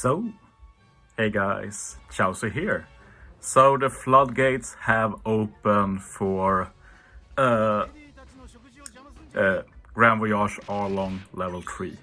So, hey guys, Chauzu here. So the floodgates have opened for Grand Voyage Arlong level 3.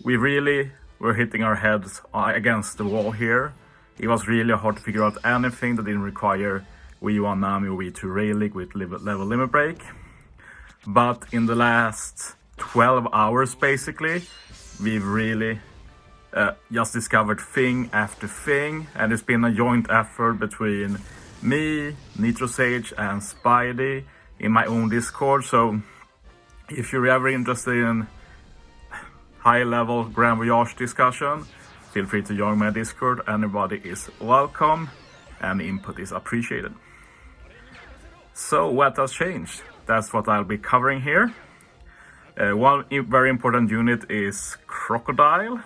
We really were hitting our heads against the wall here. It was really hard to figure out anything that didn't require V1 NAMI or V2 Ray with level limit break. But in the last 12 hours basically, we've really just discovered thing after thing, and it's been a joint effort between me, NitroSage and Spidey in my own Discord. So if you're ever interested in high level Grand Voyage discussion, feel free to join my Discord. Anybody is welcome and input is appreciated. So what has changed? That's what I'll be covering here. One very important unit is Crocodile,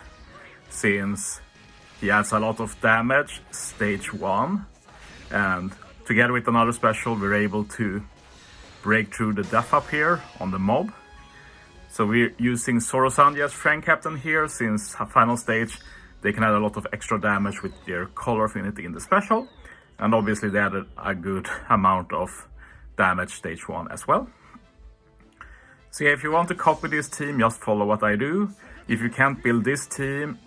since he adds a lot of damage stage 1, and together with another special we're able to break through the death up here on the mob. So we're using Zoro Sanji as Frank Captain here, since final stage they can add a lot of extra damage with their color affinity in the special, and obviously they added a good amount of damage stage 1 as well. So yeah, if you want to copy this team, just follow what I do. If you can't build this team,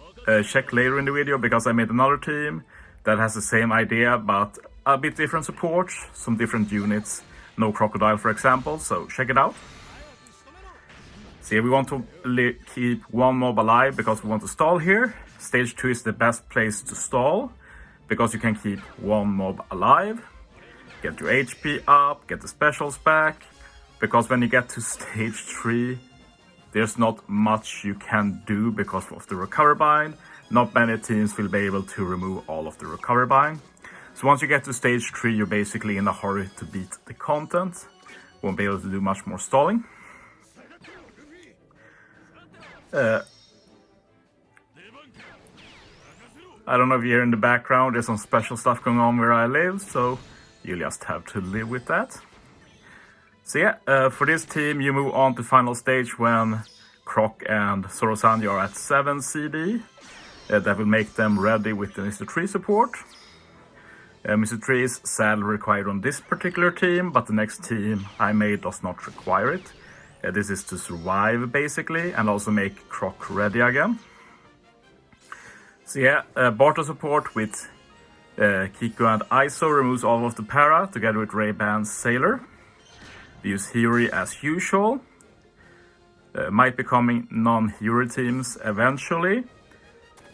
check later in the video, because I made another team that has the same idea but a bit different support, some different units, no Crocodile for example, so check it out. So yeah, we want to keep one mob alive because we want to stall here. Stage 2 is the best place to stall, because you can keep one mob alive, get your HP up, get the specials back, because when you get to stage 3, there's not much you can do because of the recovery bind. Not many teams will be able to remove all of the recovery bind. So once you get to stage 3, you're basically in a hurry to beat the content. Won't be able to do much more stalling. I don't know if you hear in the background, there's some special stuff going on where I live, so you just have to live with that. So yeah, for this team you move on to final stage when Croc and Zoro Sanji are at 7 CD. That will make them ready with the Mr. Tree support. Mr. Tree is sadly required on this particular team, but the next team I made does not require it. This is to survive basically, and also make Croc ready again. So yeah, Barter support with Kiko and Iso removes all of the para together with Ray-Ban's Sailor. We use Hiri as usual. Might be coming non-hero teams eventually.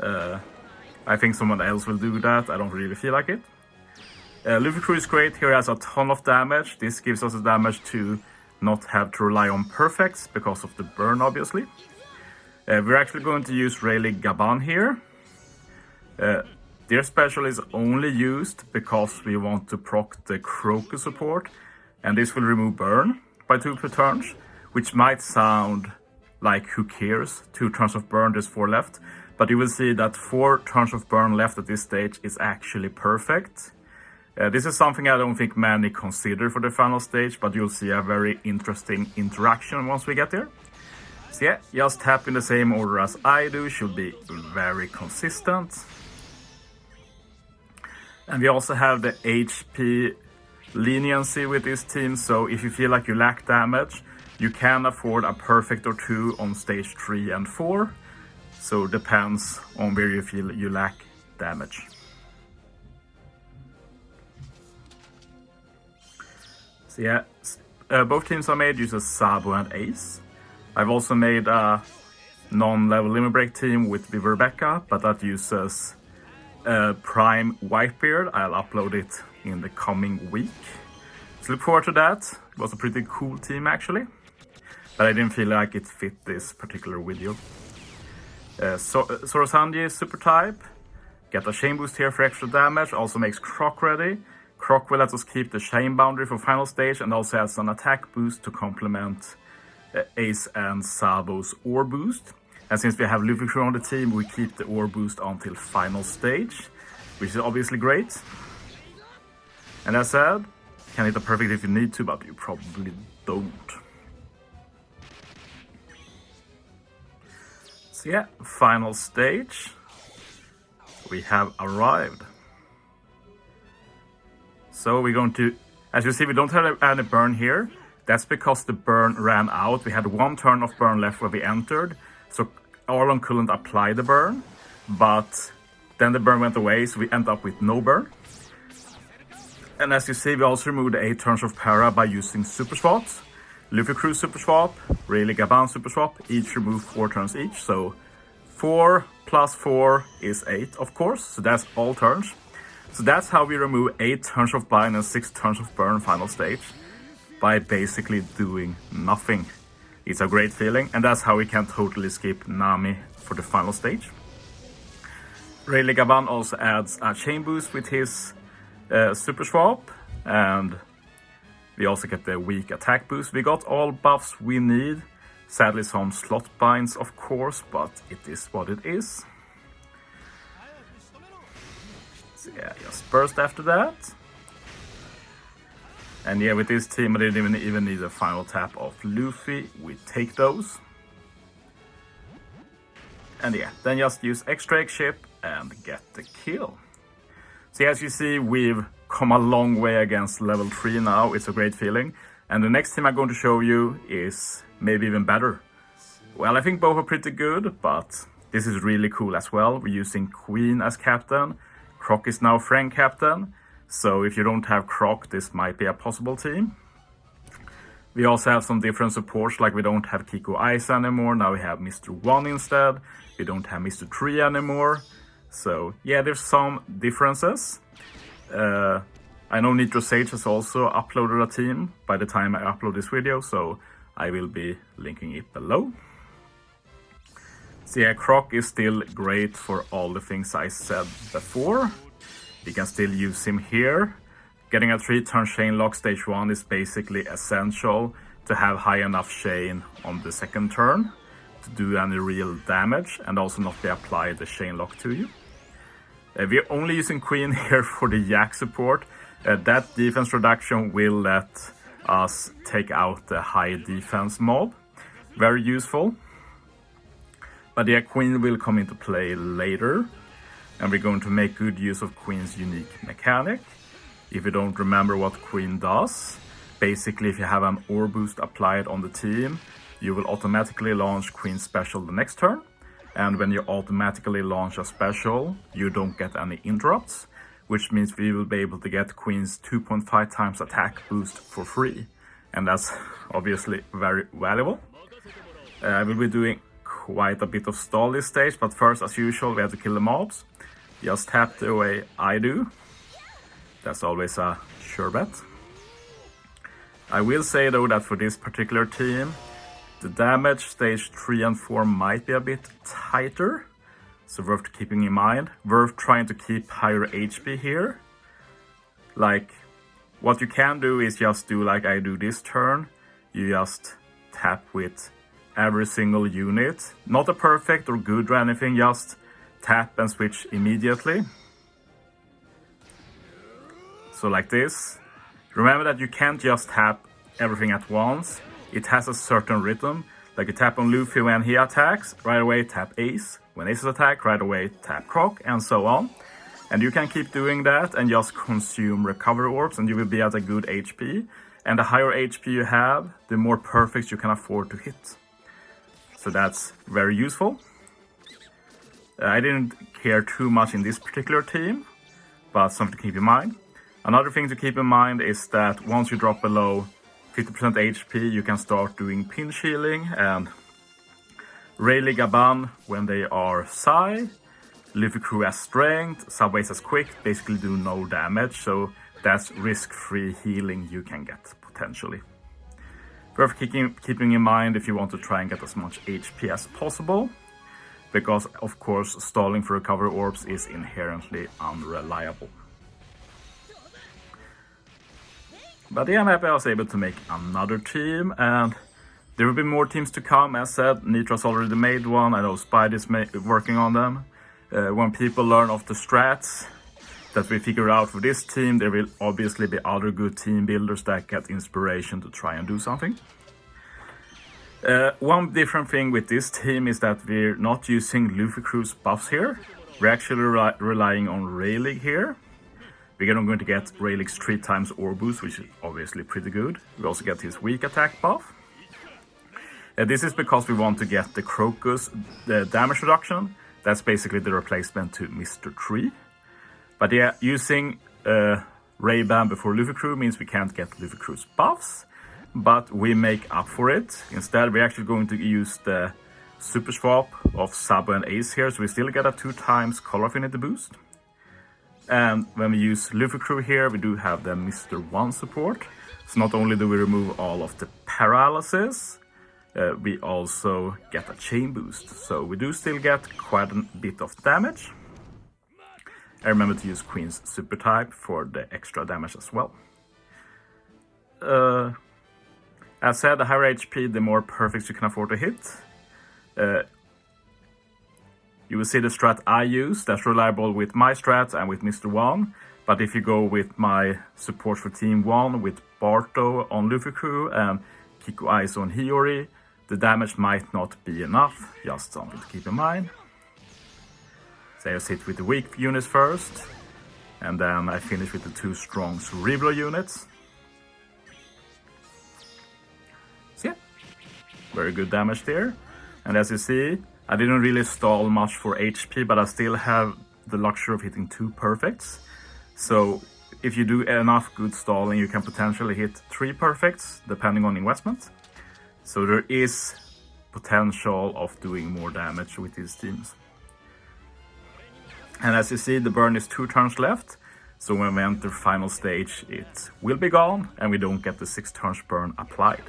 I think someone else will do that, I don't really feel like it. Luffy Crew is great, here has a ton of damage. This gives us the damage to not have to rely on perfects because of the burn obviously. We're actually going to use Rayleigh Gaban here. Their special is only used because we want to proc the Crocodile support, and this will remove burn by 2 per turns, which might sound like who cares, 2 turns of burn, there's 4 left, but you will see that 4 turns of burn left at this stage is actually perfect. This is something I don't think many consider for the final stage, but you'll see a very interesting interaction once we get there. So yeah, just tap in the same order as I do, should be very consistent. And we also have the HP leniency with this team, so if you feel like you lack damage, you can afford a perfect or 2 on stage 3 and 4. So depends on where you feel you lack damage. So yeah, both teams I made uses Sabo and Ace. I've also made a non-level limit break team with Rebecca, but that uses Prime Whitebeard. I'll upload it in the coming week. So look forward to that. It was a pretty cool team actually, but I didn't feel like it fit this particular video. Zoro Sanji is super type. Get a chain boost here for extra damage, also makes Croc ready. Croc will let us keep the chain boundary for final stage, and also has an attack boost to complement Ace and Sabo's ore boost. And since we have Luffy Crew on the team, we keep the ore boost until final stage, which is obviously great. And as I said, can hit a perfect if you need to, but you probably don't. So yeah, final stage. we have arrived. So we're going to, as you see, we don't have any burn here. That's because the burn ran out. We had 1 turn of burn left where we entered, so Arlong couldn't apply the burn, but then the burn went away, so we end up with no burn. And as you see, we also removed 8 turns of para by using super swaps. Luffy Crew super swap, Rayleigh Gaban super swap, each remove 4 turns each, so 4 plus 4 is 8, of course, so that's all turns. So that's how we remove 8 turns of bind and 6 turns of burn final stage, by basically doing nothing. It's a great feeling, and that's how we can totally skip Nami for the final stage. Rayleigh Gaban also adds a chain boost with his super swap, and we also get the weak attack boost. We got all buffs we need. Sadly some slot binds, of course, but it is what it is. So yeah, just burst after that. And yeah, with this team I didn't even need a final tap of Luffy. We take those. And yeah, then just use extra egg ship and get the kill. So as you see, we've come a long way against level 3 now. It's a great feeling. And the next team I'm going to show you is maybe even better. Well, I think both are pretty good, but this is really cool as well. We're using Queen as captain. Croc is now friend captain. So if you don't have Croc, this might be a possible team. We also have some different supports, like we don't have Kiko Ice anymore. Now we have Mr. 1 instead. We don't have Mr. 3 anymore. So yeah, there's some differences. I know Nitro Sage has also uploaded a team by the time I upload this video, so I will be linking it below. So yeah, Croc is still great for all the things I said before. You can still use him here. Getting a 3-turn chain lock stage 1 is basically essential to have high enough chain on the second turn to do any real damage and also not be applied the chain lock to you. We're only using Queen here for the Yak support. That defense reduction will let us take out the high defense mob. Very useful. But yeah, Queen will come into play later. And we're going to make good use of Queen's unique mechanic. If you don't remember what Queen does, basically if you have an ore boost applied on the team, you will automatically launch Queen's special the next turn. And when you automatically launch a special, you don't get any interrupts, which means we will be able to get Queen's 2.5 times attack boost for free. And that's obviously very valuable. I will be doing quite a bit of stall this stage, but first, as usual, we have to kill the mobs. Just tap the way I do. That's always a sure bet. I will say though that for this particular team, the damage stage 3 and 4 might be a bit tighter, so worth keeping in mind. Worth trying to keep higher HP here. Like, what you can do is just do like I do this turn. You just tap with every single unit. Not a perfect or good or anything, just tap and switch immediately. So like this. Remember that you can't just tap everything at once. It has a certain rhythm. Like you tap on Luffy when he attacks, right away tap Ace. When Ace attack, right away tap Croc, and so on. And you can keep doing that and just consume recovery orbs and you will be at a good HP. And the higher HP you have, the more perfect you can afford to hit. So that's very useful. I didn't care too much in this particular team, but something to keep in mind. Another thing to keep in mind is that once you drop below 50% HP, you can start doing pinch healing, and Rayleigh Gaban, when they are Psy, Luffy Crew as Strength, Subways as Quick, basically do no damage, so that's risk-free healing you can get, potentially. Worth keeping in mind if you want to try and get as much HP as possible, because of course stalling for recovery orbs is inherently unreliable. But yeah, I'm happy I was able to make another team, and there will be more teams to come. As said, Nitro's already made one. I know Spidey's working on them. When people learn of the strats that we figure out for this team, there will obviously be other good team builders that get inspiration to try and do something. One different thing with this team is that we're not using Luffy Crew's buffs here. We're actually relying on Ray League here. We're going to get Ray League's 3 times Ore Boost, which is obviously pretty good. We also get his weak attack buff. This is because we want to get the Crocus the damage reduction. That's basically the replacement to Mr. Tree. But yeah, using Ray Ban before Luffy Crew means we can't get Luffy Crew's buffs, but we make up for it. Instead, we're actually going to use the super swap of Sabo and Ace here, so we still get a 2 times color affinity boost. And when we use Luffy Crew here, we do have the Mr. 1 support. So not only do we remove all of the paralysis, we also get a chain boost. So we do still get quite a bit of damage. I remember to use Queen's super type for the extra damage as well. As said, the higher HP, the more perfects you can afford to hit. You will see the strat I use, that's reliable with my strats and with Mr. 1. But if you go with my support for Team 1 with Barto on Luffy Crew and Kiko Aizo on Hiyori, the damage might not be enough, just something to keep in mind. So I just hit with the weak units first, and then I finish with the 2 strong cerebral units. So yeah, very good damage there. And as you see, I didn't really stall much for HP, but I still have the luxury of hitting 2 perfects. So if you do enough good stalling, you can potentially hit 3 perfects, depending on investment. So there is potential of doing more damage with these teams. And as you see, the burn is 2 turns left. So when we enter final stage, it will be gone, and we don't get the 6 turns burn applied.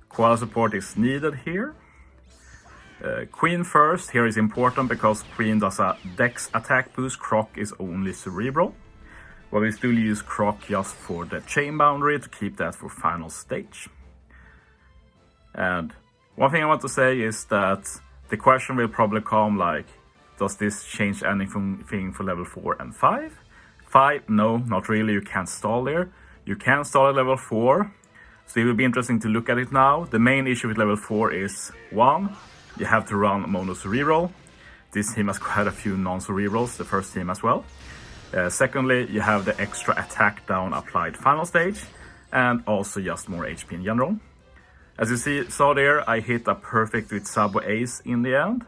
Koala support is needed here. Queen first, here is important because Queen does a dex attack boost, Croc is only cerebral. But we still use Croc just for the chain boundary to keep that for final stage. And one thing I want to say is that the question will probably come like, does this change anything for level 4 and 5? 5, no, not really, you can't stall there. You can stall at level 4, so it will be interesting to look at it now. The main issue with level 4 is 1, you have to run mono cerebral. This team has quite a few non-cerebrals, the first team as well. Secondly, you have the extra attack down applied final stage, and also just more HP in general. As you saw there, I hit a perfect with Sabo Ace in the end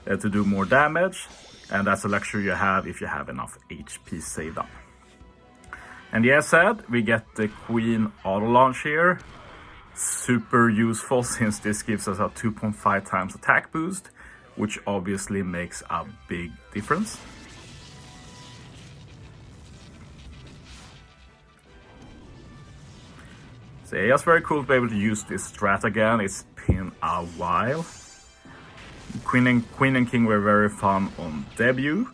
to do more damage, and that's a luxury you have if you have enough HP saved up. And as said, we get the Queen auto launch here. Super useful since this gives us a 2.5 times attack boost, which obviously makes a big difference. So yeah, it's very cool to be able to use this strat again. It's been a while. Queen and King were very fun on debut.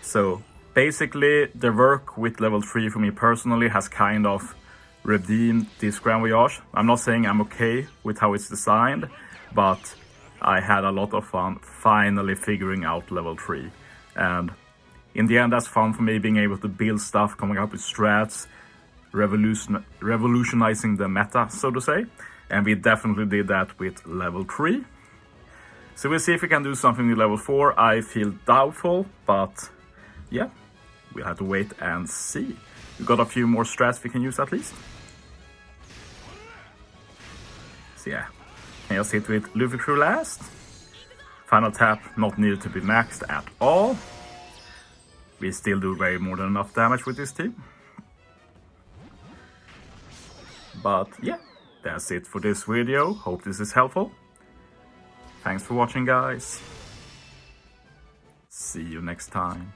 So basically the work with level 3 for me personally has kind of redeemed this Grand Voyage. I'm not saying I'm okay with how it's designed, but I had a lot of fun finally figuring out level 3. And in the end, that's fun for me, being able to build stuff, coming up with strats, revolutionizing the meta, so to say. And we definitely did that with level 3. So we'll see if we can do something with level 4. I feel doubtful, but yeah, we'll have to wait and see. We've got a few more strats we can use at least. So yeah, can just hit with Luffy Crew last. Final tap not needed to be maxed at all. We still do way more than enough damage with this team. But yeah, that's it for this video. Hope this is helpful. Thanks for watching, guys. See you next time.